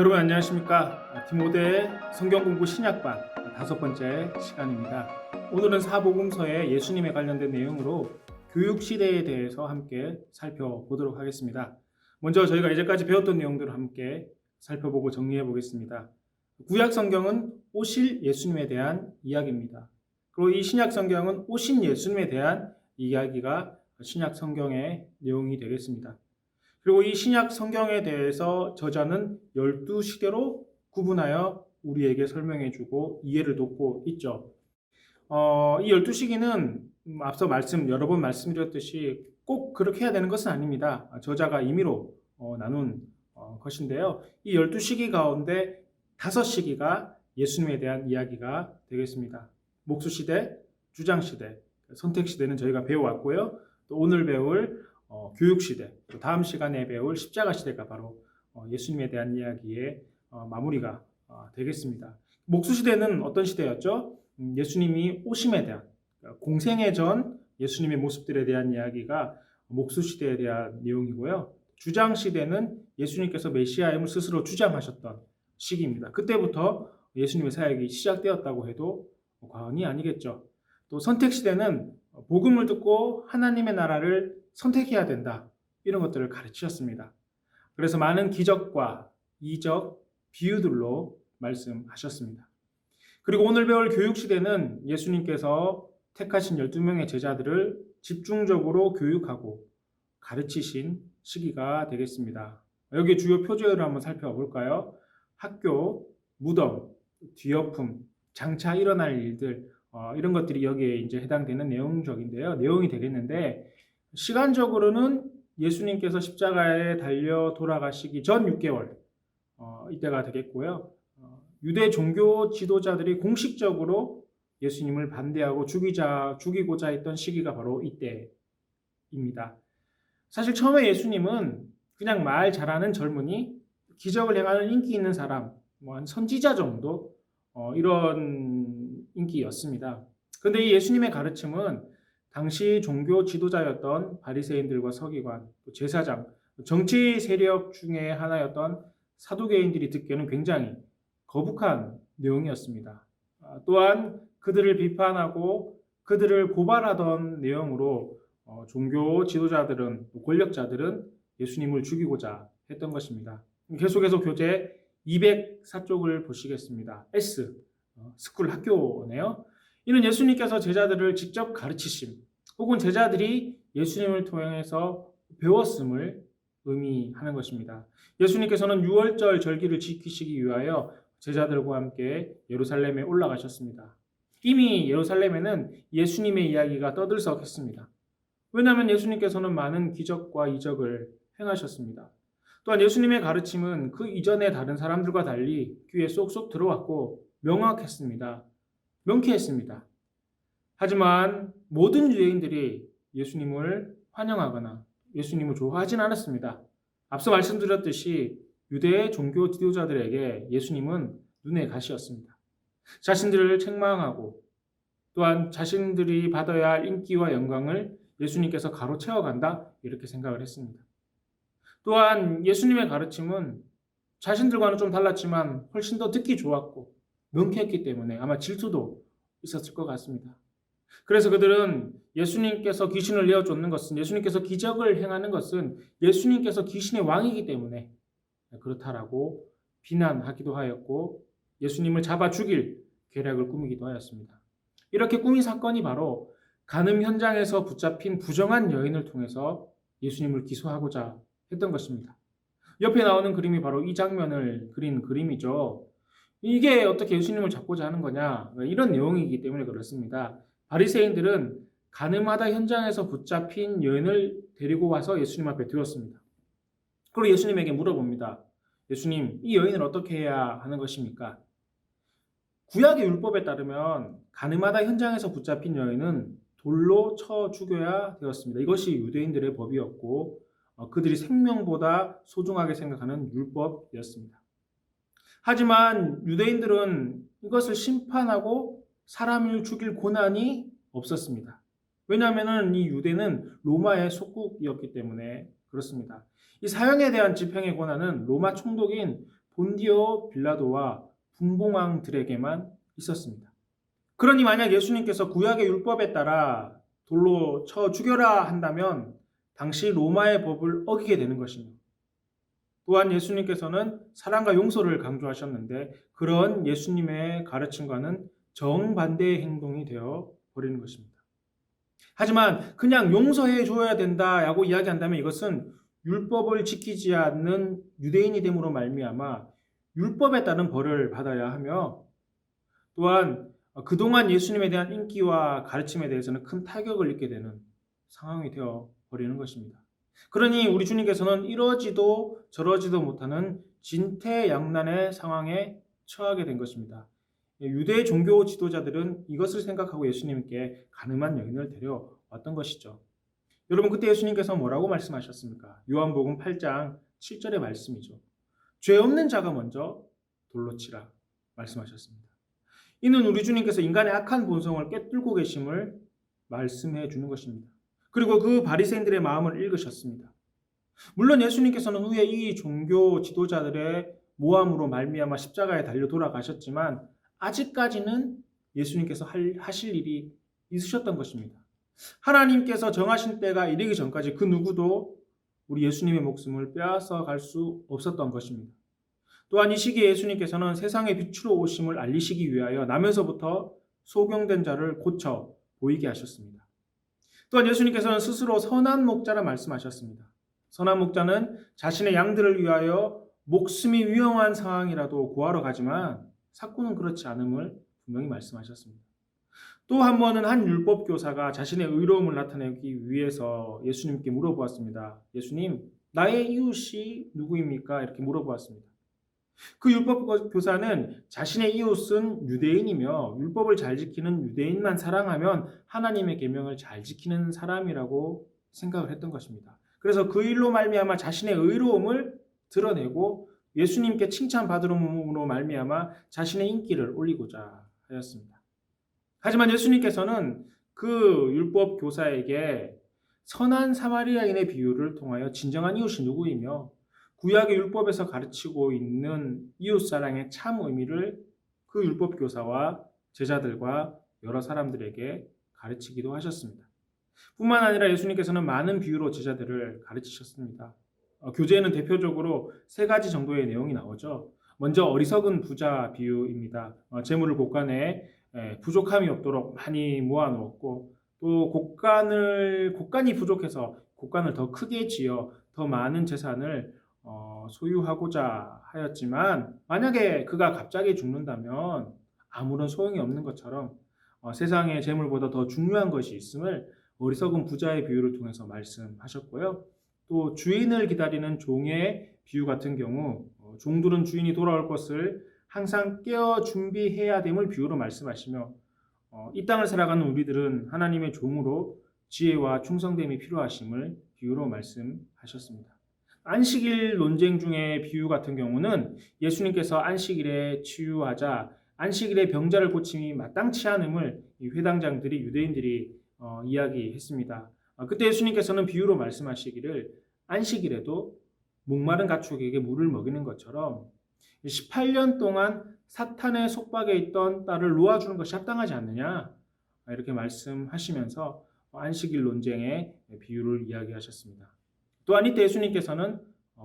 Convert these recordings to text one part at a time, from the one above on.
여러분 안녕하십니까? 디모데 성경공부 신약반 5번째 시간입니다. 오늘은 사복음서의 예수님에 관련된 내용으로 교육시대에 대해서 함께 살펴보도록 하겠습니다. 먼저 저희가 이제까지 배웠던 내용들을 함께 살펴보고 정리해 보겠습니다. 구약 성경은 오실 예수님에 대한 이야기입니다. 그리고 이 신약 성경은 오신 예수님에 대한 이야기가 신약 성경의 내용이 되겠습니다. 그리고 이 신약 성경에 대해서 저자는 12시대로 구분하여 우리에게 설명해주고 이해를 돕고 있죠. 이 12시기는 앞서 여러 번 말씀드렸듯이 꼭 그렇게 해야 되는 것은 아닙니다. 저자가 임의로 나눈 것인데요. 이 12시기 가운데 5시기가 예수님에 대한 이야기가 되겠습니다. 목수시대, 주장시대, 선택시대는 저희가 배워왔고요. 또 오늘 배울 교육시대, 또 다음 시간에 배울 십자가시대가 바로 예수님에 대한 이야기의 마무리가 되겠습니다. 목수시대는 어떤 시대였죠? 예수님이 오심에 대한, 공생애 전 예수님의 모습들에 대한 이야기가 목수시대에 대한 내용이고요. 주장시대는 예수님께서 메시아임을 스스로 주장하셨던 시기입니다. 그때부터 예수님의 사역이 시작되었다고 해도 과언이 아니겠죠. 또 선택시대는 복음을 듣고 하나님의 나라를 선택해야 된다. 이런 것들을 가르치셨습니다. 그래서 많은 기적과 이적, 비유들로 말씀하셨습니다. 그리고 오늘 배울 교육시대는 예수님께서 택하신 12명의 제자들을 집중적으로 교육하고 가르치신 시기가 되겠습니다. 여기 주요 표제를 한번 살펴볼까요? 학교, 무덤, 뒤엎음, 장차 일어날 일들, 이런 것들이 여기에 이제 해당되는 내용이 되겠는데, 시간적으로는 예수님께서 십자가에 달려 돌아가시기 전 6개월, 이때가 되겠고요. 유대 종교 지도자들이 공식적으로 예수님을 반대하고 죽이고자 했던 시기가 바로 이때입니다. 사실 처음에 예수님은 그냥 말 잘하는 젊은이, 기적을 행하는 인기 있는 사람, 한 선지자 정도, 이런 인기였습니다. 그런데 이 예수님의 가르침은 당시 종교 지도자였던 바리새인들과 서기관, 제사장, 정치 세력 중에 하나였던 사두개인들이 듣기에는 굉장히 거북한 내용이었습니다. 또한 그들을 비판하고 그들을 고발하던 내용으로 종교 지도자들은, 권력자들은 예수님을 죽이고자 했던 것입니다. 계속해서 교재 204쪽을 보시겠습니다. S, 스쿨 학교네요. 이는 예수님께서 제자들을 직접 가르치심, 혹은 제자들이 예수님을 통해서 배웠음을 의미하는 것입니다. 예수님께서는 유월절 절기를 지키시기 위하여 제자들과 함께 예루살렘에 올라가셨습니다. 이미 예루살렘에는 예수님의 이야기가 떠들썩했습니다. 왜냐하면 예수님께서는 많은 기적과 이적을 행하셨습니다. 또한 예수님의 가르침은 그 이전에 다른 사람들과 달리 귀에 쏙쏙 들어왔고 명확했습니다. 명쾌했습니다. 하지만 모든 유대인들이 예수님을 환영하거나 예수님을 좋아하진 않았습니다. 앞서 말씀드렸듯이 유대 종교 지도자들에게 예수님은 눈의 가시였습니다. 자신들을 책망하고 또한 자신들이 받아야 할 인기와 영광을 예수님께서 가로채어간다, 이렇게 생각을 했습니다. 또한 예수님의 가르침은 자신들과는 좀 달랐지만 훨씬 더 듣기 좋았고 명쾌했기 때문에 아마 질투도 있었을 것 같습니다. 그래서 그들은 예수님께서 귀신을 내어쫓는 것은, 예수님께서 기적을 행하는 것은 예수님께서 귀신의 왕이기 때문에 그렇다라고 비난하기도 하였고 예수님을 잡아 죽일 계략을 꾸미기도 하였습니다. 이렇게 꾸민 사건이 바로 간음 현장에서 붙잡힌 부정한 여인을 통해서 예수님을 기소하고자 했던 것입니다. 옆에 나오는 그림이 바로 이 장면을 그린 그림이죠. 이게 어떻게 예수님을 잡고자 하는 거냐, 이런 내용이기 때문에 그렇습니다. 바리새인들은 간음하다 현장에서 붙잡힌 여인을 데리고 와서 예수님 앞에 두었습니다. 그리고 예수님에게 물어봅니다. 예수님, 이 여인을 어떻게 해야 하는 것입니까? 구약의 율법에 따르면 간음하다 현장에서 붙잡힌 여인은 돌로 쳐 죽여야 되었습니다. 이것이 유대인들의 법이었고 그들이 생명보다 소중하게 생각하는 율법이었습니다. 하지만 유대인들은 이것을 심판하고 사람을 죽일 권한이 없었습니다. 왜냐하면 이 유대는 로마의 속국이었기 때문에 그렇습니다. 이 사형에 대한 집행의 권한은 로마 총독인 본디오 빌라도와 분봉왕들에게만 있었습니다. 그러니 만약 예수님께서 구약의 율법에 따라 돌로 쳐 죽여라 한다면 당시 로마의 법을 어기게 되는 것입니다. 또한 예수님께서는 사랑과 용서를 강조하셨는데 그런 예수님의 가르침과는 정반대의 행동이 되어 버리는 것입니다. 하지만 그냥 용서해 줘야 된다라고 이야기한다면 이것은 율법을 지키지 않는 유대인이 됨으로 말미암아 율법에 따른 벌을 받아야 하며 또한 그동안 예수님에 대한 인기와 가르침에 대해서는 큰 타격을 입게 되는 상황이 되어 버리는 것입니다. 그러니 우리 주님께서는 이러지도 저러지도 못하는 진퇴양난의 상황에 처하게 된 것입니다. 유대 종교 지도자들은 이것을 생각하고 예수님께 가늠한 여인을 데려왔던 것이죠. 여러분 그때 예수님께서 뭐라고 말씀하셨습니까? 요한복음 8장 7절의 말씀이죠. 죄 없는 자가 먼저 돌로 치라 말씀하셨습니다. 이는 우리 주님께서 인간의 악한 본성을 꿰뚫고 계심을 말씀해 주는 것입니다. 그리고 그 바리새인들의 마음을 읽으셨습니다. 물론 예수님께서는 후에 이 종교 지도자들의 모함으로 말미암아 십자가에 달려 돌아가셨지만 아직까지는 예수님께서 하실 일이 있으셨던 것입니다. 하나님께서 정하신 때가 이르기 전까지 그 누구도 우리 예수님의 목숨을 빼앗아 갈 수 없었던 것입니다. 또한 이 시기에 예수님께서는 세상의 빛으로 오심을 알리시기 위하여 남에서부터 소경된 자를 고쳐 보이게 하셨습니다. 또한 예수님께서는 스스로 선한 목자라 말씀하셨습니다. 선한 목자는 자신의 양들을 위하여 목숨이 위험한 상황이라도 구하러 가지만 사꾼은 그렇지 않음을 분명히 말씀하셨습니다. 또 한 번은 한 율법 교사가 자신의 의로움을 나타내기 위해서 예수님께 물어보았습니다. 예수님, 나의 이웃이 누구입니까? 이렇게 물어보았습니다. 그 율법 교사는 자신의 이웃은 유대인이며 율법을 잘 지키는 유대인만 사랑하면 하나님의 계명을 잘 지키는 사람이라고 생각을 했던 것입니다. 그래서 그 일로 말미암아 자신의 의로움을 드러내고 예수님께 칭찬받으므로 말미암아 자신의 인기를 올리고자 하였습니다. 하지만 예수님께서는 그 율법 교사에게 선한 사마리아인의 비유를 통하여 진정한 이웃이 누구이며 구약의 율법에서 가르치고 있는 이웃사랑의 참 의미를 그 율법 교사와 제자들과 여러 사람들에게 가르치기도 하셨습니다. 뿐만 아니라 예수님께서는 많은 비유로 제자들을 가르치셨습니다. 교재에는 대표적으로 세 가지 정도의 내용이 나오죠. 먼저 어리석은 부자 비유입니다. 재물을 곳간에 부족함이 없도록 많이 모아놓았고 또 곳간이 부족해서 곳간을 더 크게 지어 더 많은 재산을 소유하고자 하였지만 만약에 그가 갑자기 죽는다면 아무런 소용이 없는 것처럼 세상의 재물보다 더 중요한 것이 있음을 어리석은 부자의 비유를 통해서 말씀하셨고요. 또 주인을 기다리는 종의 비유 같은 경우 종들은 주인이 돌아올 것을 항상 깨어 준비해야 됨을 비유로 말씀하시며 이 땅을 살아가는 우리들은 하나님의 종으로 지혜와 충성됨이 필요하심을 비유로 말씀하셨습니다. 안식일 논쟁 중에 비유 같은 경우는 예수님께서 안식일에 치유하자 안식일에 병자를 고침이 마땅치 않음을 이 회당장들이 유대인들이 이야기했습니다. 그때 예수님께서는 비유로 말씀하시기를 안식일에도 목마른 가축에게 물을 먹이는 것처럼 18년 동안 사탄의 속박에 있던 딸을 놓아주는 것이 합당하지 않느냐 이렇게 말씀하시면서 안식일 논쟁의 비유를 이야기하셨습니다. 또한 이때 예수님께서는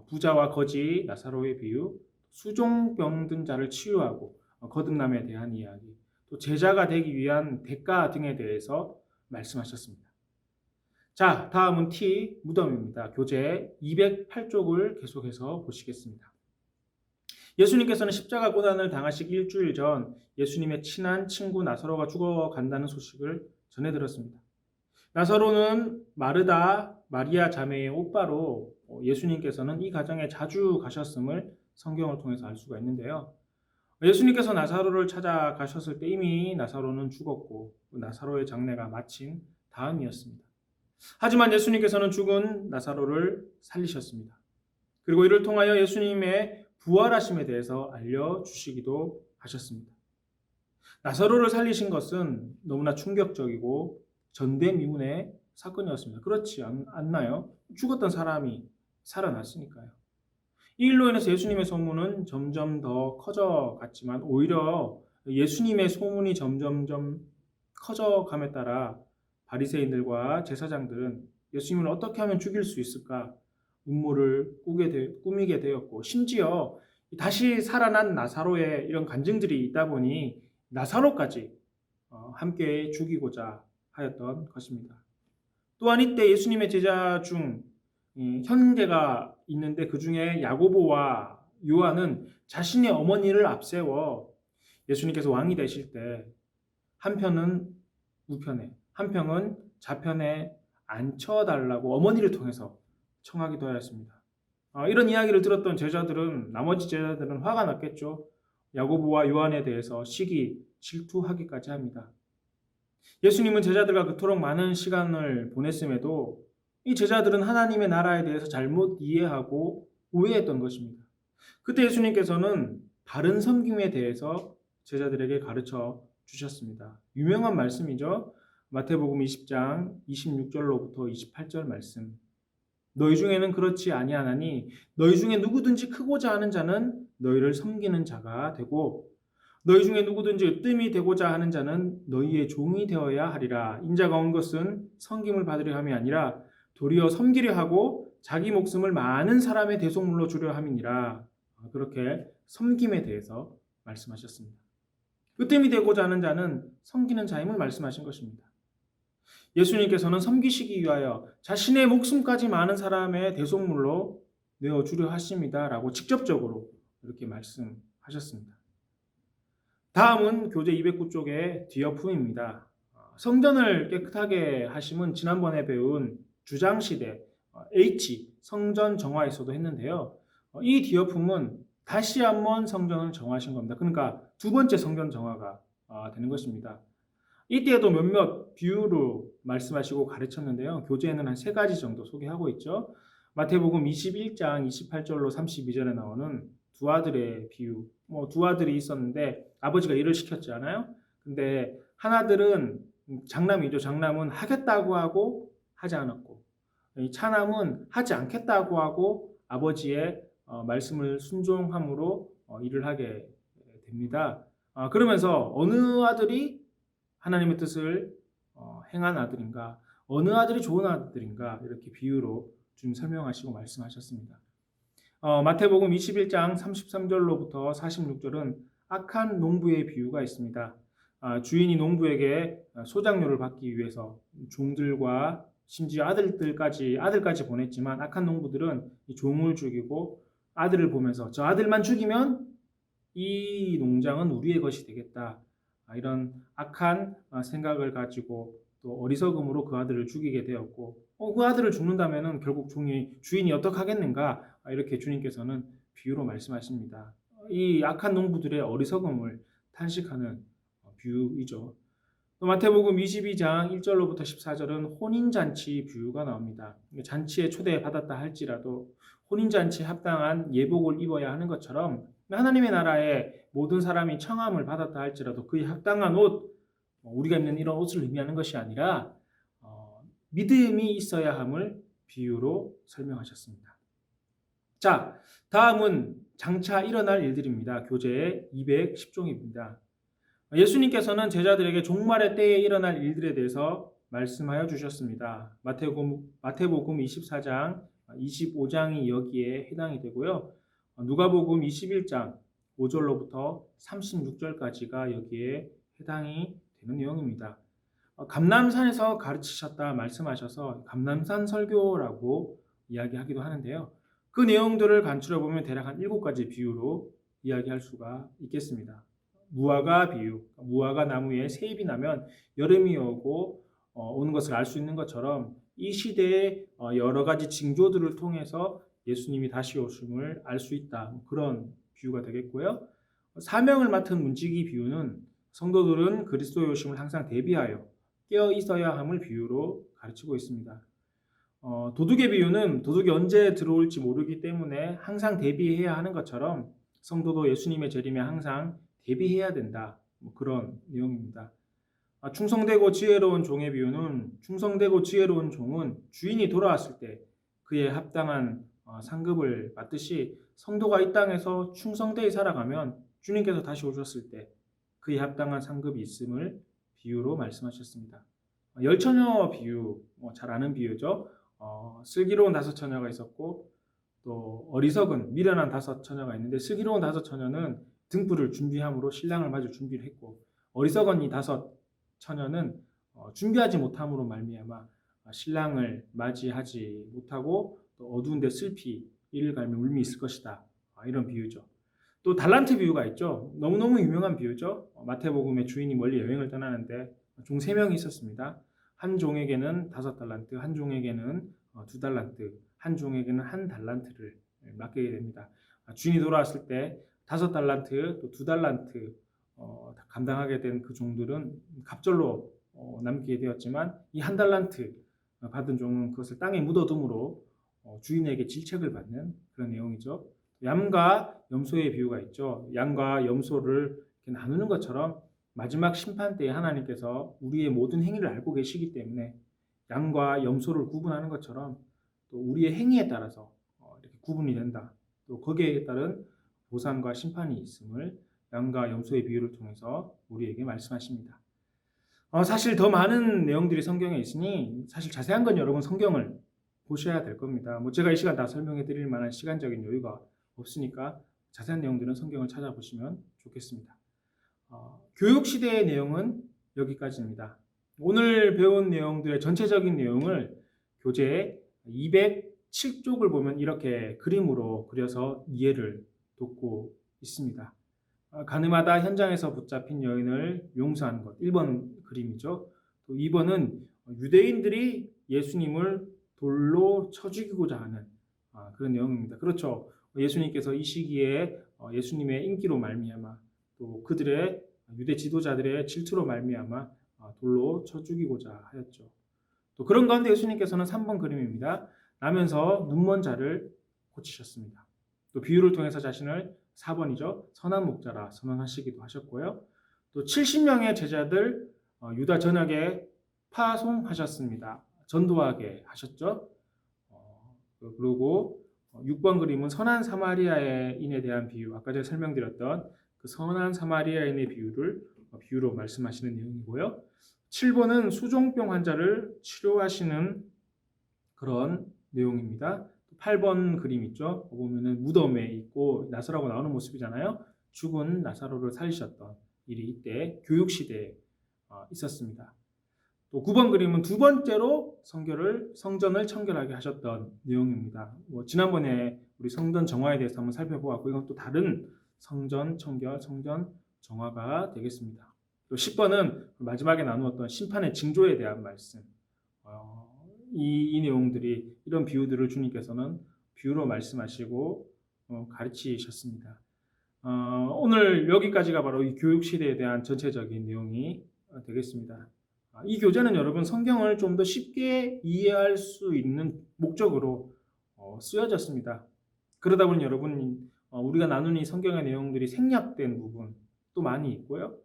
부자와 거지 나사로의 비유, 수종병든 자를 치유하고 거듭남에 대한 이야기, 또 제자가 되기 위한 대가 등에 대해서 말씀하셨습니다. 자, 다음은 T 무덤입니다. 교재 208쪽을 계속해서 보시겠습니다. 예수님께서는 십자가 고난을 당하시기 일주일 전 예수님의 친한 친구 나사로가 죽어간다는 소식을 전해 들었습니다. 나사로는 마르다 마리아 자매의 오빠로 예수님께서는 이 가정에 자주 가셨음을 성경을 통해서 알 수가 있는데요. 예수님께서 나사로를 찾아가셨을 때 이미 나사로는 죽었고 나사로의 장례가 마친 다음이었습니다. 하지만 예수님께서는 죽은 나사로를 살리셨습니다. 그리고 이를 통하여 예수님의 부활하심에 대해서 알려주시기도 하셨습니다. 나사로를 살리신 것은 너무나 충격적이고 전대미문의 사건이었습니다. 그렇지 않나요? 죽었던 사람이 살아났으니까요. 이 일로 인해서 예수님의 소문은 점점 더 커져 갔지만 오히려 예수님의 소문이 점점점 커져감에 따라 바리새인들과 제사장들은 예수님을 어떻게 하면 죽일 수 있을까 음모를 꾸미게 되었고, 심지어 다시 살아난 나사로의 이런 간증들이 있다 보니 나사로까지 함께 죽이고자 하였던 것입니다. 또한 이때 예수님의 제자 중 형제가 있는데 그 중에 야고보와 요한은 자신의 어머니를 앞세워 예수님께서 왕이 되실 때 한편은 우편에, 한편은 좌편에 앉혀달라고 어머니를 통해서 청하기도 하였습니다. 이런 이야기를 들었던 나머지 제자들은 화가 났겠죠. 야고보와 요한에 대해서 시기, 질투하기까지 합니다. 예수님은 제자들과 그토록 많은 시간을 보냈음에도 이 제자들은 하나님의 나라에 대해서 잘못 이해하고 오해했던 것입니다. 그때 예수님께서는 바른 섬김에 대해서 제자들에게 가르쳐 주셨습니다. 유명한 말씀이죠. 마태복음 20장 26절로부터 28절 말씀. 너희 중에는 그렇지 아니하나니 너희 중에 누구든지 크고자 하는 자는 너희를 섬기는 자가 되고 너희 중에 누구든지 으뜸이 되고자 하는 자는 너희의 종이 되어야 하리라. 인자가 온 것은 섬김을 받으려 함이 아니라 도리어 섬기려 하고 자기 목숨을 많은 사람의 대속물로 주려 함이니라. 그렇게 섬김에 대해서 말씀하셨습니다. 으뜸이 되고자 하는 자는 섬기는 자임을 말씀하신 것입니다. 예수님께서는 섬기시기 위하여 자신의 목숨까지 많은 사람의 대속물로 내어주려 하십니다. 라고 직접적으로 이렇게 말씀하셨습니다. 다음은 교재 209쪽의 뒤엎음입니다. 성전을 깨끗하게 하심은 지난번에 배운 주장시대 H 성전 정화에서도 했는데요. 이 뒤엎음은 다시 한번 성전을 정화하신 겁니다. 그러니까 두 번째 성전 정화가 되는 것입니다. 이때에도 몇몇 비유로 말씀하시고 가르쳤는데요. 교재에는 한 3가지 정도 소개하고 있죠. 마태복음 21장 28절로 32절에 나오는 두 아들의 비유. 두 아들이 있었는데 아버지가 일을 시켰잖아요. 근데 하나들은 장남이죠. 장남은 하겠다고 하고 하지 않았고, 이 차남은 하지 않겠다고 하고 아버지의 말씀을 순종함으로 일을 하게 됩니다. 그러면서 어느 아들이 하나님의 뜻을 행한 아들인가, 어느 아들이 좋은 아들인가, 이렇게 비유로 좀 설명하시고 말씀하셨습니다. 마태복음 21장 33절로부터 46절은 악한 농부의 비유가 있습니다. 주인이 농부에게 소작료를 받기 위해서 종들과 심지어 아들까지 보냈지만 악한 농부들은 이 종을 죽이고 아들을 보면서 저 아들만 죽이면 이 농장은 우리의 것이 되겠다. 이런 악한 생각을 가지고 또 어리석음으로 그 아들을 죽이게 되었고, 그 아들을 죽는다면은 결국 주인이 어떡하겠는가, 이렇게 주님께서는 비유로 말씀하십니다. 이 악한 농부들의 어리석음을 탄식하는 비유이죠. 또 마태복음 22장 1절로부터 14절은 혼인잔치 비유가 나옵니다. 잔치에 초대받았다 할지라도 혼인잔치에 합당한 예복을 입어야 하는 것처럼 하나님의 나라에 모든 사람이 청함을 받았다 할지라도 그에 합당한 옷, 우리가 입는 이런 옷을 의미하는 것이 아니라 믿음이 있어야 함을 비유로 설명하셨습니다. 자, 다음은 장차 일어날 일들입니다. 교재 210종입니다. 예수님께서는 제자들에게 종말의 때에 일어날 일들에 대해서 말씀하여 주셨습니다. 마태복음 24장, 25장이 여기에 해당이 되고요. 누가복음 21장 5절로부터 36절까지가 여기에 해당이 되는 내용입니다. 감람산에서 가르치셨다 말씀하셔서 감람산 설교라고 이야기하기도 하는데요. 그 내용들을 간추려 보면 대략 한 7가지 비유로 이야기할 수가 있겠습니다. 무화과 비유, 무화과 나무에 세입이 나면 여름이 오고 오는 것을 알 수 있는 것처럼 이 시대의 여러 가지 징조들을 통해서 예수님이 다시 오심을 알 수 있다. 그런 비유가 되겠고요. 사명을 맡은 문지기 비유는 성도들은 그리스도의 오심을 항상 대비하여 깨어 있어야 함을 비유로 가르치고 있습니다. 도둑의 비유는 도둑이 언제 들어올지 모르기 때문에 항상 대비해야 하는 것처럼 성도도 예수님의 재림에 항상 대비해야 된다. 그런 내용입니다. 충성되고 지혜로운 종의 비유는 충성되고 지혜로운 종은 주인이 돌아왔을 때 그에 합당한 상급을 받듯이 성도가 이 땅에서 충성되이 살아가면 주님께서 다시 오셨을 때 그에 합당한 상급이 있음을 비유로 말씀하셨습니다. 열처녀 비유, 잘 아는 비유죠. 슬기로운 5처녀가 있었고 또 어리석은 미련한 5처녀가 있는데, 슬기로운 5처녀는 등불을 준비함으로 신랑을 맞을 준비를 했고, 어리석은 이 5처녀는 준비하지 못함으로 말미암아 신랑을 맞이하지 못하고 또 어두운 데 슬피 이를 갈며 울미 있을 것이다. 이런 비유죠. 또 달란트 비유가 있죠. 너무너무 유명한 비유죠. 마태복음의 주인이 멀리 여행을 떠나는데 종 3명이 있었습니다. 한 종에게는 5달란트, 한 종에게는 2달란트, 한 종에게는 1달란트를 맡기게 됩니다. 주인이 돌아왔을 때 5달란트, 또 2달란트 감당하게 된 그 종들은 갑절로 남기게 되었지만, 이 1달란트 받은 종은 그것을 땅에 묻어둠으로 주인에게 질책을 받는 그런 내용이죠. 양과 염소의 비유가 있죠. 양과 염소를 이렇게 나누는 것처럼 마지막 심판 때에 하나님께서 우리의 모든 행위를 알고 계시기 때문에 양과 염소를 구분하는 것처럼 또 우리의 행위에 따라서 이렇게 구분이 된다. 또 거기에 따른 보상과 심판이 있음을 양과 염소의 비유를 통해서 우리에게 말씀하십니다. 사실 더 많은 내용들이 성경에 있으니 사실 자세한 건 여러분 성경을 보셔야 될 겁니다. 제가 이 시간 다 설명해 드릴 만한 시간적인 여유가 없으니까 자세한 내용들은 성경을 찾아보시면 좋겠습니다. 교육시대의 내용은 여기까지입니다. 오늘 배운 내용들의 전체적인 내용을 교재 207쪽을 보면 이렇게 그림으로 그려서 이해를 돕고 있습니다. 가늠하다 현장에서 붙잡힌 여인을 용서하는 것, 1번 그림이죠. 또 2번은 유대인들이 예수님을 돌로 쳐 죽이고자 하는 그런 내용입니다. 그렇죠. 예수님께서 이 시기에 예수님의 인기로 말미암아 또 그들의 유대 지도자들의 질투로 말미암아 돌로 쳐 죽이고자 하였죠. 또 그런 가운데 예수님께서는 3번 그림입니다. 나면서 눈먼 자를 고치셨습니다. 또 비유를 통해서 자신을 4번이죠. 선한 목자라 선언하시기도 하셨고요. 또 70명의 제자들 유다 전역에 파송하셨습니다. 전도하게 하셨죠. 그리고 6번 그림은 선한 사마리아인에 대한 비유, 아까 제가 설명드렸던 그 선한 사마리아인의 비유를 비유로 말씀하시는 내용이고요. 7번은 수종병 환자를 치료하시는 그런 내용입니다. 8번 그림 있죠. 보면은 무덤에 있고 나사로가 나오는 모습이잖아요. 죽은 나사로를 살리셨던 일이 이때 교육 시대에 있었습니다. 또 9번 그림은 두 번째로 성전을 청결하게 하셨던 내용입니다. 지난번에 우리 성전 정화에 대해서 한번 살펴보았고, 이건 또 다른 성전 청결, 성전 정화가 되겠습니다. 또 10번은 마지막에 나누었던 심판의 징조에 대한 말씀. 이 내용들이, 이런 비유들을 주님께서는 비유로 말씀하시고 가르치셨습니다. 오늘 여기까지가 바로 이 교육 시대에 대한 전체적인 내용이 되겠습니다. 이 교재는 여러분 성경을 좀 더 쉽게 이해할 수 있는 목적으로 쓰여졌습니다. 그러다 보니 여러분 우리가 나눈 이 성경의 내용들이 생략된 부분도 많이 있고요.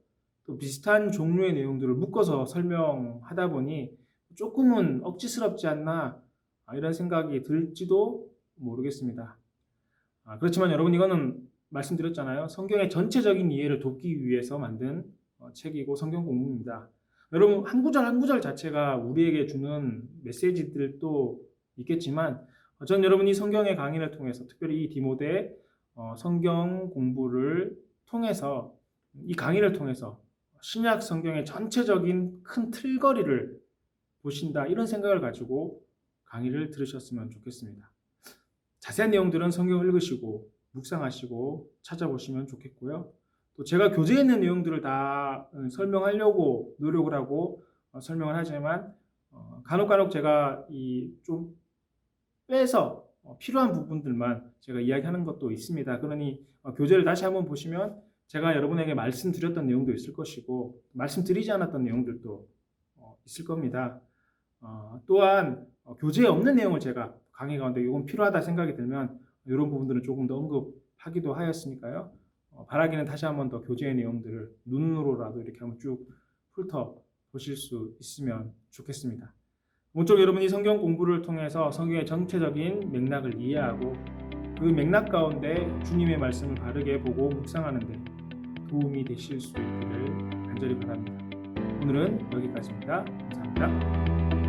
또 비슷한 종류의 내용들을 묶어서 설명하다 보니 조금은 억지스럽지 않나 이런 생각이 들지도 모르겠습니다. 그렇지만 여러분 이거는 말씀드렸잖아요. 성경의 전체적인 이해를 돕기 위해서 만든 책이고 성경 공부입니다. 여러분 한 구절 한 구절 자체가 우리에게 주는 메시지들도 있겠지만 전 여러분이 성경의 강의를 통해서 특별히 이 디모데 성경 공부를 통해서 이 강의를 통해서 신약 성경의 전체적인 큰 틀거리를 보신다 이런 생각을 가지고 강의를 들으셨으면 좋겠습니다. 자세한 내용들은 성경을 읽으시고 묵상하시고 찾아보시면 좋겠고요. 또 제가 교재에 있는 내용들을 다 설명하려고 노력을 하고 설명을 하지만 간혹 제가 좀 빼서 필요한 부분들만 제가 이야기하는 것도 있습니다. 그러니 교재를 다시 한번 보시면 제가 여러분에게 말씀드렸던 내용도 있을 것이고 말씀드리지 않았던 내용들도 있을 겁니다. 또한 교재에 없는 내용을 제가 강의 가운데 이건 필요하다 생각이 들면 이런 부분들은 조금 더 언급하기도 하였으니까요. 바라기는 다시 한번 더 교재의 내용들을 눈으로라도 이렇게 한번 쭉 훑어 보실 수 있으면 좋겠습니다. 모쪼록 여러분이 성경 공부를 통해서 성경의 전체적인 맥락을 이해하고 그 맥락 가운데 주님의 말씀을 바르게 보고 묵상하는 데 도움이 되실 수 있기를 간절히 바랍니다. 오늘은 여기까지입니다. 감사합니다.